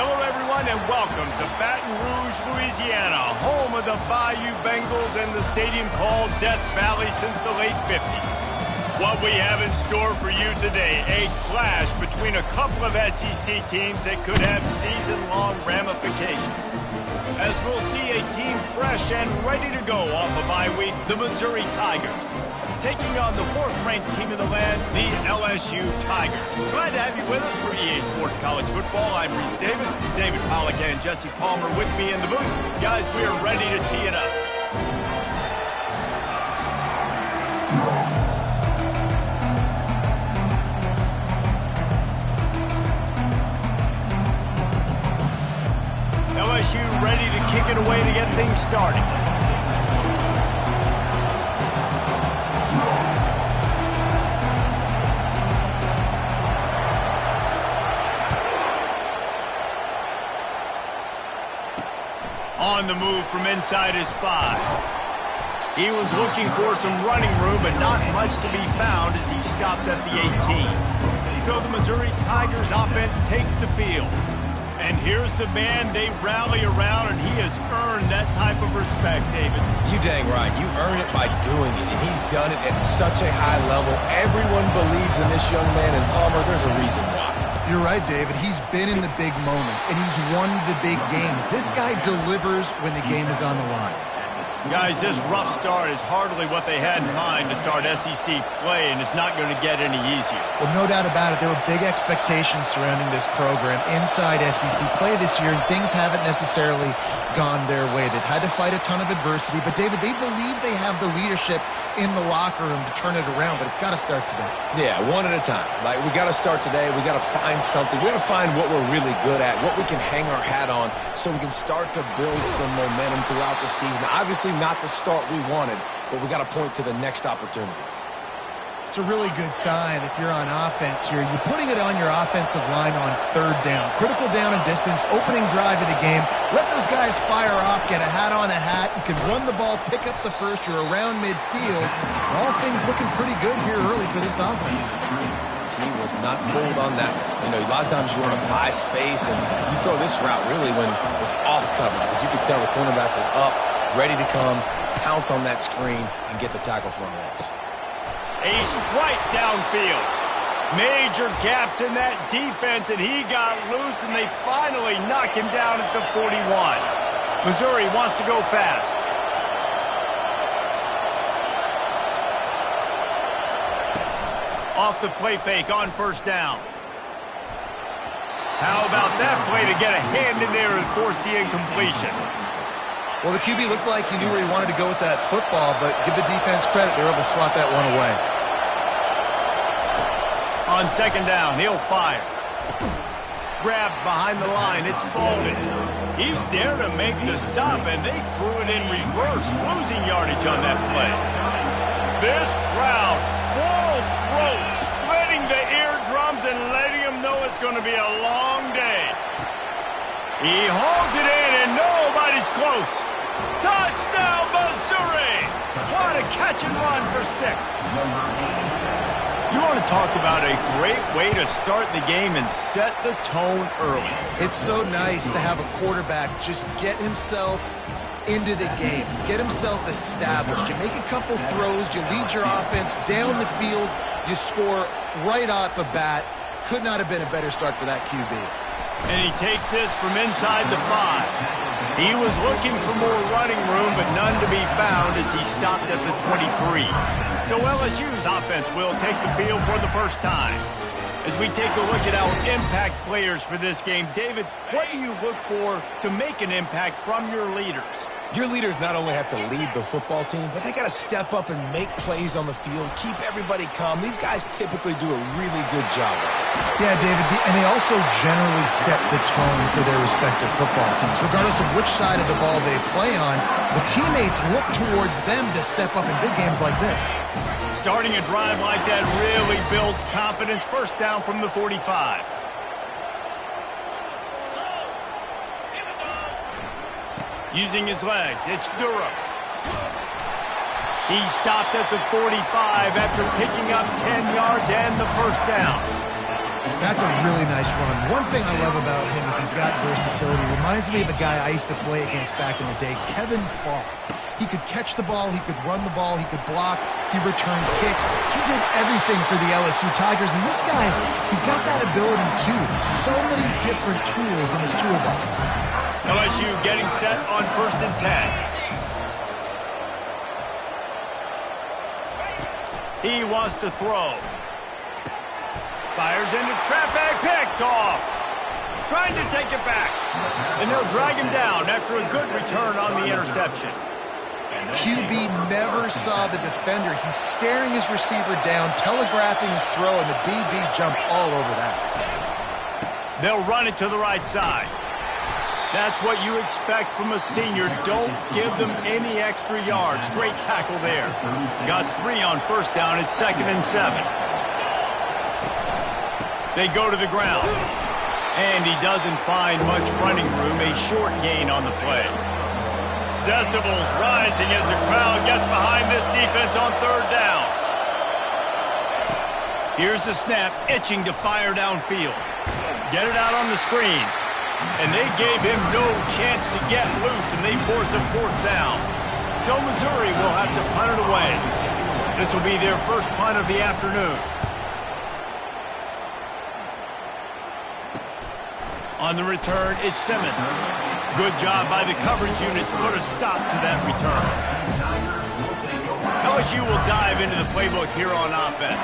Hello, everyone, and welcome to Baton Rouge, Louisiana, home of the Bayou Bengals and the stadium called Death Valley since the late 50s. What we have in store for you today, a clash between a couple of SEC teams that could have season-long ramifications. As we'll see a team fresh and ready to go off a bye week, the Missouri Tigers, taking on the fourth-ranked team in the land, the LSU Tigers. Glad to have you with us for EA Sports College Football. I'm Reese Davis, David Pollack and Jesse Palmer with me in the booth. Guys, we are ready to tee it up. LSU ready to kick it away to get things started. On the move from inside his 5. He was looking for some running room, but not much to be found as he stopped at the 18. So the Missouri Tigers offense takes the field. And here's the man they rally around, and he has earned that type of respect, David. You dang right. You earn it by doing it, and he's done it at such a high level. Everyone believes in this young man, and Palmer, there's a reason why. You're right, David. He's been in the big moments, and he's won the big games. This guy delivers when the game is on the line. Guys, this rough start is hardly what they had in mind to start SEC play, and it's not going to get any easier. Well, no doubt about it. There were big expectations surrounding this program inside SEC play this year, and things haven't necessarily gone their way. They've had to fight a ton of adversity, but, David, they believe they have the leadership in the locker room to turn it around, but it's got to start today. Yeah, one at a time. Like, we got to start today. We got to find something. We got to find what we're really good at, what we can hang our hat on, so we can start to build some momentum throughout the season. Obviously, not the start we wanted, but we got to point to the next opportunity. It's a really good sign if you're on offense here. You're putting it on your offensive line on third down. Critical down and distance, opening drive of the game. Let those guys fire off, get a hat on a hat. You can run the ball, pick up the first. You're around midfield. All things looking pretty good here early for this offense. He was not fooled on that. You know, a lot of times you want to buy space, and you throw this route really when it's off cover. But you could tell the cornerback was up, ready to come, pounce on that screen, and get the tackle for a loss. A strike downfield. Major gaps in that defense, and he got loose, and they finally knock him down at the 41. Missouri wants to go fast. Off the play fake on first down. How about that play to get a hand in there and force the incompletion? Well, the QB looked like he knew where he wanted to go with that football, but give the defense credit. They were able to swat that one away. On second down, he'll fire. Grabbed behind the line, it's Bolden. He's there to make the stop, and they threw it in reverse, losing yardage on that play. This crowd, full throat, splitting the eardrums and letting them know it's going to be a long day. He holds it in, and nobody's close. Touchdown, Missouri! What a catch and run for 6. You want to talk about a great way to start the game and set the tone early. It's so nice to have a quarterback just get himself into the game, get himself established. You make a couple throws, you lead your offense down the field, you score right off the bat. Could not have been a better start for that QB. And he takes this from inside the 5. He was looking for more running room, but none to be found as he stopped at the 23. So LSU's offense will take the field for the first time. As we take a look at our impact players for this game, David, what do you look for to make an impact from your leaders? Your leaders not only have to lead the football team, but they got to step up and make plays on the field, keep everybody calm. These guys typically do a really good job. Yeah, David, and they also generally set the tone for their respective football teams. Regardless of which side of the ball they play on, the teammates look towards them to step up in big games like this. Starting a drive like that really builds confidence. First down from the 45. Using his legs, it's Durham. He stopped at the 45 after picking up 10 yards and the first down. That's a really nice run. One thing I love about him is he's got versatility. Reminds me of a guy I used to play against back in the day, Kevin Falk. He could catch the ball, he could run the ball, he could block, he returned kicks. He did everything for the LSU Tigers, and this guy, he's got that ability too. So many different tools in his toolbox. LSU getting set on 1st and 10. He wants to throw. Fires into traffic, picked off. Trying to take it back. And they'll drag him down after a good return on the interception. QB never saw the defender. He's staring his receiver down, telegraphing his throw, and the DB jumped all over that. They'll run it to the right side. That's what you expect from a senior. Don't give them any extra yards. Great tackle there. Got 3 on 1st down. It's 2nd and 7. They go to the ground. And he doesn't find much running room. A short gain on the play. Decibels rising as the crowd gets behind this defense on 3rd down. Here's the snap, itching to fire downfield. Get it out on the screen. And they gave him no chance to get loose, and they force a 4th down. So Missouri will have to punt it away. This will be their first punt of the afternoon. On the return, it's Simmons. Good job by the coverage unit to put a stop to that return. LSU will dive into the playbook here on offense.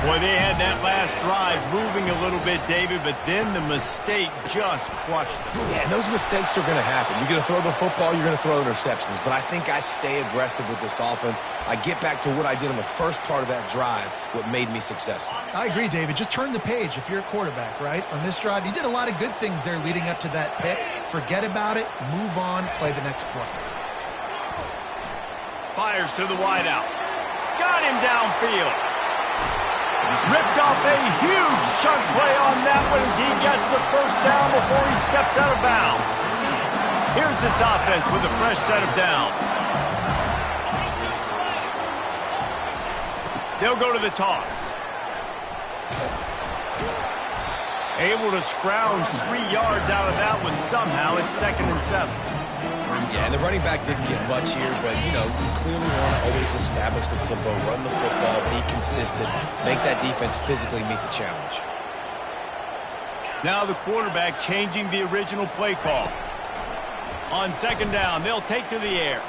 Boy, they had that last drive moving a little bit, David, but then the mistake just crushed them. Yeah, and those mistakes are going to happen. You're going to throw the football, you're going to throw interceptions. But I think I stay aggressive with this offense. I get back to what I did on the first part of that drive, what made me successful. I agree, David. Just turn the page if you're a quarterback, right? On this drive, you did a lot of good things there leading up to that pick. Forget about it, move on, play the next play. Fires to the wideout. Got him downfield. Ripped off a huge chunk play on that one as he gets the 1st down before he steps out of bounds. Here's this offense with a fresh set of downs. They'll go to the toss. Able to scrounge 3 yards out of that one somehow. It's 2nd and 7. Yeah, and the running back didn't get much here, but, you know, you clearly want to always establish the tempo, run the football, be consistent, make that defense physically meet the challenge. Now the quarterback changing the original play call. On 2nd down, they'll take to the air.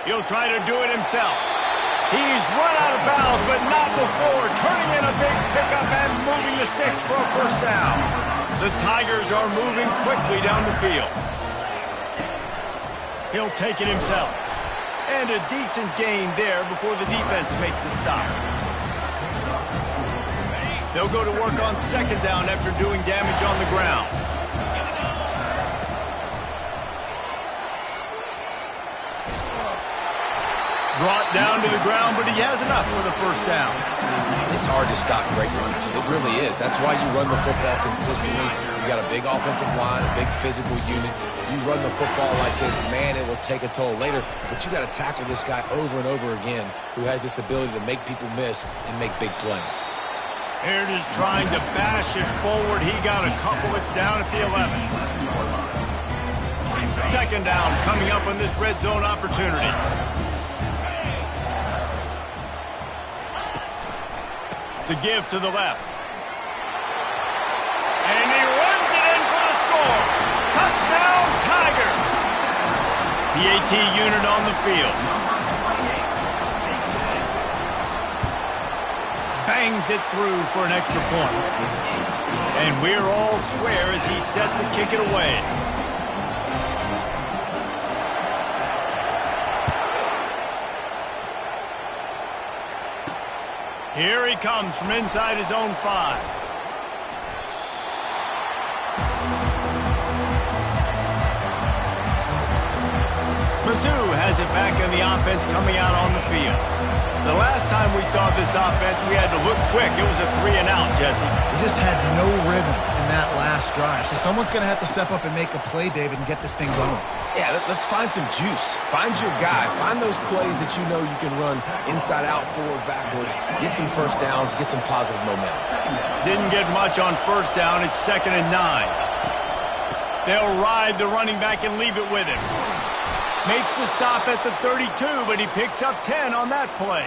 He'll try to do it himself. He's run out of bounds, but not before turning in a big pickup and moving the sticks for a 1st down. The Tigers are moving quickly down the field. He'll take it himself. And a decent gain there before the defense makes the stop. They'll go to work on 2nd down after doing damage on the ground. Brought down to the ground, but he has enough for the 1st down. It's hard to stop great runners. It really is. That's why you run the football consistently. You got a big offensive line, a big physical unit. You run the football like this, man, it will take a toll later. But you got to tackle this guy over and over again who has this ability to make people miss and make big plays. Aaron is trying to bash it forward. He got a couple. It's down at the 11. 2nd down coming up on this red zone opportunity. The give to the left. And he runs it in for the score. Touchdown, Tiger. The AT unit on the field. Bangs it through for an extra point. And we're all square as he's set to kick it away. Here he comes from inside his own 5. Mizzou has it back in the offense coming out on the field. The last time we saw this offense, we had to look quick. It was a 3-and-out, Jesse. They just had no rhythm. And that last drive. So someone's going to have to step up and make a play, David, and get this thing going. Yeah, let's find some juice. Find your guy. Find those plays that you know you can run inside out, forward, backwards. Get some first downs. Get some positive momentum. Didn't get much on first down. It's 2nd and 9. They'll ride the running back and leave it with him. Makes the stop at the 32, but he picks up 10 on that play.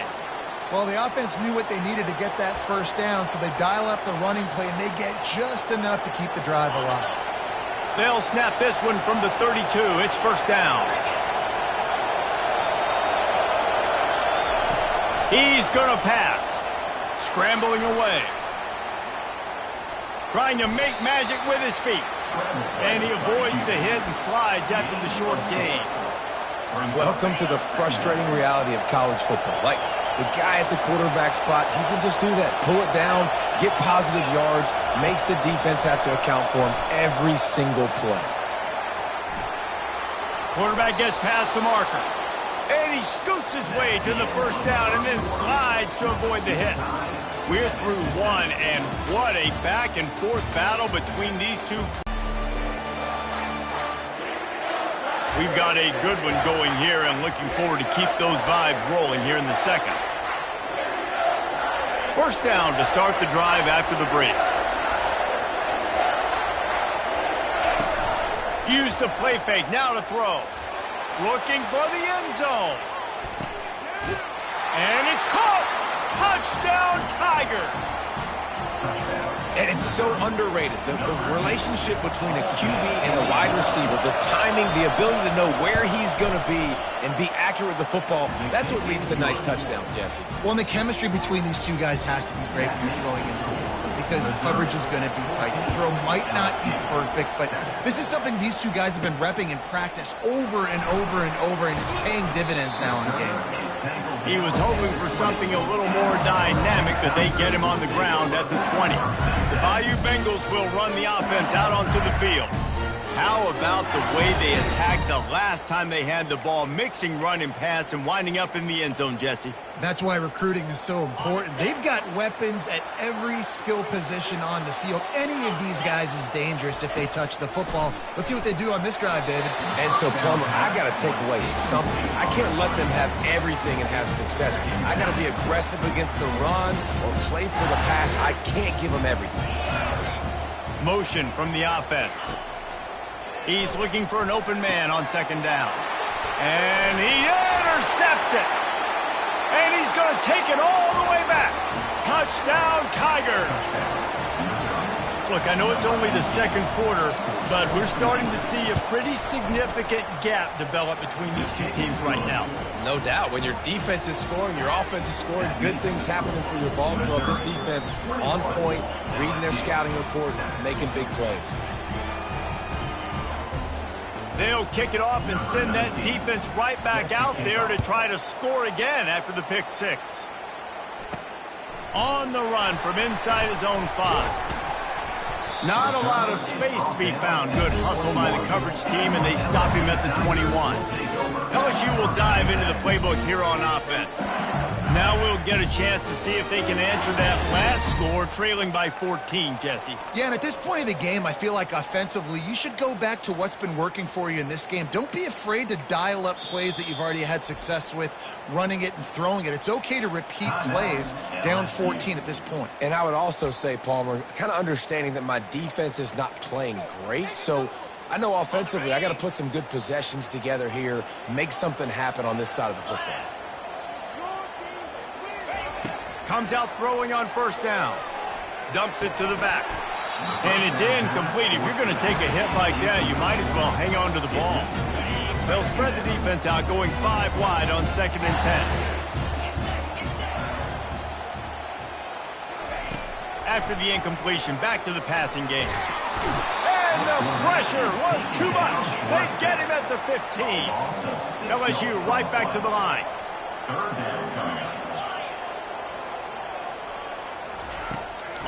Well, the offense knew what they needed to get that first down, so they dial up the running play, and they get just enough to keep the drive alive. They'll snap this one from the 32. It's first down. He's going to pass. Scrambling away. Trying to make magic with his feet. And he avoids the hit and slides after the short gain. Welcome to the frustrating reality of college football. Like, the guy at the quarterback spot, he can just do that. Pull it down, get positive yards, makes the defense have to account for him every single play. Quarterback gets past the marker. And he scoots his way to the first down and then slides to avoid the hit. We're through one, and what a back-and-forth battle between these two. We've got a good one going here and looking forward to keep those vibes rolling here in the second. First down to start the drive after the break. Use the play fake, now to throw. Looking for the end zone. And it's caught! Touchdown, Tigers! And it's so underrated. The relationship between a QB and a wide receiver, the timing, the ability to know where he's going to be and be accurate with the football, that's what leads to nice touchdowns, Jesse. Well, and the chemistry between these two guys has to be great when you're throwing into the end zone because coverage is going to be tight. The throw might not be perfect, but this is something these two guys have been repping in practice over and over and over, and it's paying dividends now in game. He was hoping for something a little more dynamic, but they get him on the ground at the 20. The Bayou Bengals will run the offense out onto the field. How about the way they attacked the last time they had the ball, mixing run and pass and winding up in the end zone, Jesse? That's why recruiting is so important. They've got weapons at every skill position on the field. Any of these guys is dangerous if they touch the football. Let's see what they do on this drive, David. And so, Plummer, I got to take away something. I can't let them have everything and have success. I got to be aggressive against the run or play for the pass. I can't give them everything. Motion from the offense. He's looking for an open man on second down. And he intercepts it. And he's going to take it all the way back. Touchdown, Tigers. Look, I know it's only the second quarter, but we're starting to see a pretty significant gap develop between these two teams right now. No doubt. When your defense is scoring, your offense is scoring, good things happening for your ball club. This defense on point, reading their scouting report, making big plays. They'll kick it off and send that defense right back out there to try to score again after the pick six. On the run from inside his own 5. Not a lot of space to be found. Good hustle by the coverage team, and they stop him at the 21. LSU will dive into the playbook here on offense. Now we'll get a chance to see if they can answer that last score, trailing by 14, Jesse. Yeah, and at this point of the game, I feel like offensively, you should go back to what's been working for you in this game. Don't be afraid to dial up plays that you've already had success with, running it and throwing it. It's okay to repeat plays down 14 at this point. And I would also say, Palmer, kind of understanding that my defense is not playing great, so I know offensively I got to put some good possessions together here, make something happen on this side of the football. Comes out throwing on first down. Dumps it to the back. And it's incomplete. If you're going to take a hit like that, you might as well hang on to the ball. They'll spread the defense out, going 5 wide on 2nd and 10. After the incompletion, back to the passing game. And the pressure was too much. They get him at the 15. LSU right back to the line.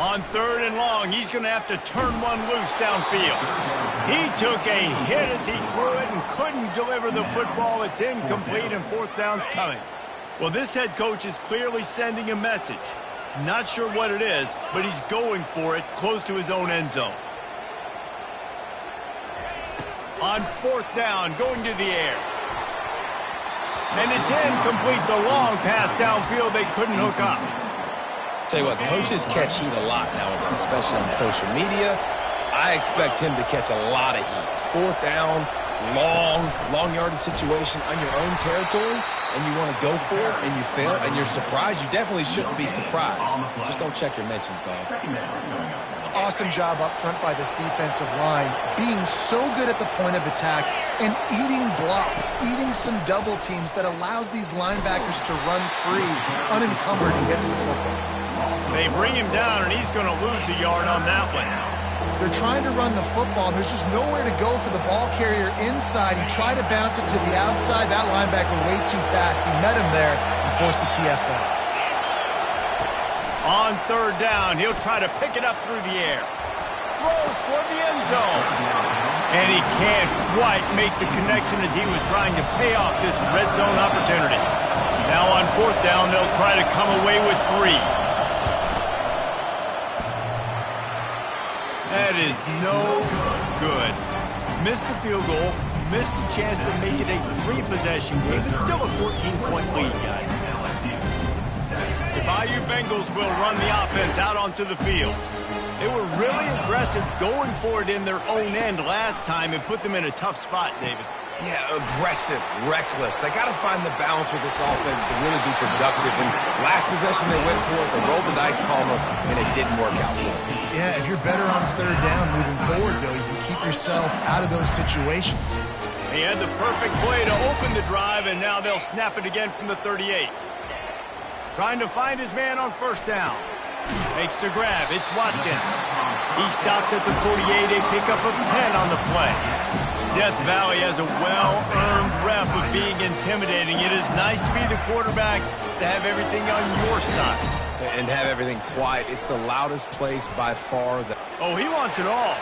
On 3rd and long, he's going to have to turn one loose downfield. He took a hit as he threw it and couldn't deliver the football. It's incomplete, and 4th down's coming. Well, this head coach is clearly sending a message. Not sure what it is, but he's going for it close to his own end zone. On 4th down, going to the air. And it's incomplete. The long pass downfield they couldn't hook up. Tell you what, coaches catch heat a lot nowadays, especially on social media. I expect him to catch a lot of heat. 4th down, long yardage situation on your own territory, and you want to go for it, and you fail, and you're surprised. You definitely shouldn't be surprised. Just don't check your mentions, dog. Awesome job up front by this defensive line, being so good at the point of attack and eating blocks, eating some double teams that allows these linebackers to run free, unencumbered, and get to the football. They bring him down, and he's going to lose a yard on that one. They're trying to run the football, and there's just nowhere to go for the ball carrier inside. He tried to bounce it to the outside. That linebacker way too fast. He met him there and forced the TFL. On 3rd down, he'll try to pick it up through the air. Throws for the end zone. And he can't quite make the connection as he was trying to pay off this red zone opportunity. Now on 4th down, they'll try to come away with 3. That is no good. Missed the field goal, missed the chance to make it a 3-possession game, but still a 14-point lead, guys. The Bayou Bengals will run the offense out onto the field. They were really aggressive going for it in their own end last time and put them in a tough spot, David. Yeah, aggressive, reckless. They got to find the balance with this offense to really be productive. And last possession they went for it, they rolled the dice, Palmer, and it didn't work out for them. Yeah, if you're better on 3rd down moving forward, though, you can keep yourself out of those situations. He had the perfect play to open the drive, and now they'll snap it again from the 38. Trying to find his man on 1st down. Makes the grab. It's Watkins. He stopped at the 48, a pickup of 10 on the play. Death Valley has a well-earned rep of being intimidating. It is nice to be the quarterback, to have everything on your side. And have everything quiet. It's the loudest place by far. Oh, he wants it all.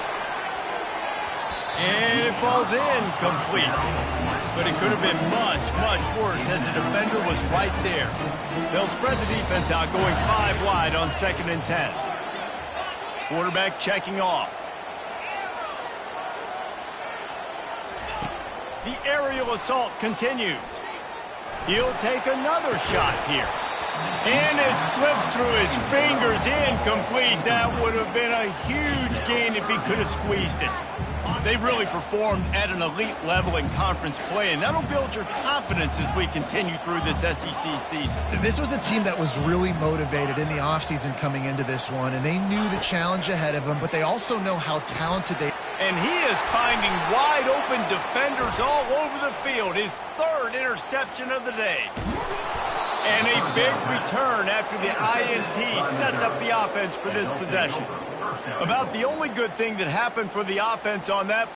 And it falls incomplete. But it could have been much, much worse as the defender was right there. They'll spread the defense out, going 5 wide on 2nd and 10. Quarterback checking off. The aerial assault continues. He'll take another shot here. And it slips through his fingers, incomplete. That would have been a huge gain if he could have squeezed it. They've really performed at an elite level in conference play, and that'll build your confidence as we continue through this SEC season. This was a team that was really motivated in the offseason coming into this one, and they knew the challenge ahead of them, but they also know how talented they are. And he is finding wide-open defenders all over the field. His 3rd interception of the day. And a big return after the INT sets up the offense for this possession. About the only good thing that happened for the offense on that